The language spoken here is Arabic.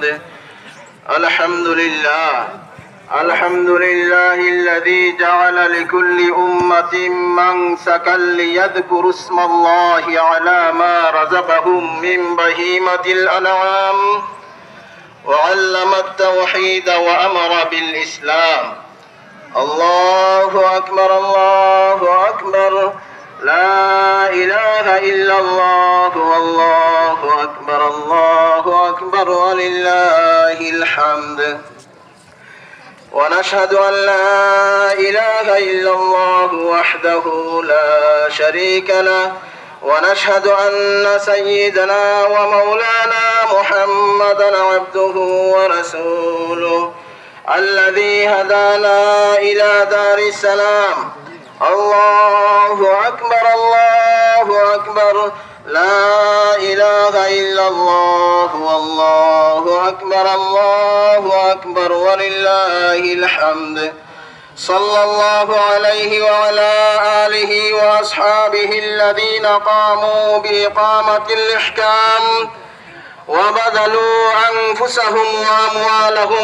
الحمد. الحمد لله الذي جعل لكل أمة منسكا ليذكروا اسم الله على ما رزقهم من بهيمة الأنعام، وعلم التوحيد وأمر بالإسلام. الله أكبر الله أكبر، لا إله إلا الله، والله أكبر الله أكبر، ولله الحمد. ونشهد أن لا إله إلا الله وحده لا شريك له، ونشهد أن سيدنا ومولانا محمدا عبده ورسوله الذي هدانا إلى دار السلام. الله أكبر الله أكبر، لا إله إلا الله، والله أكبر الله أكبر، ولله الحمد. صلى الله عليه وعلى آله وأصحابه الذين قاموا بإقامة الإحكام وبذلوا أنفسهم وأموالهم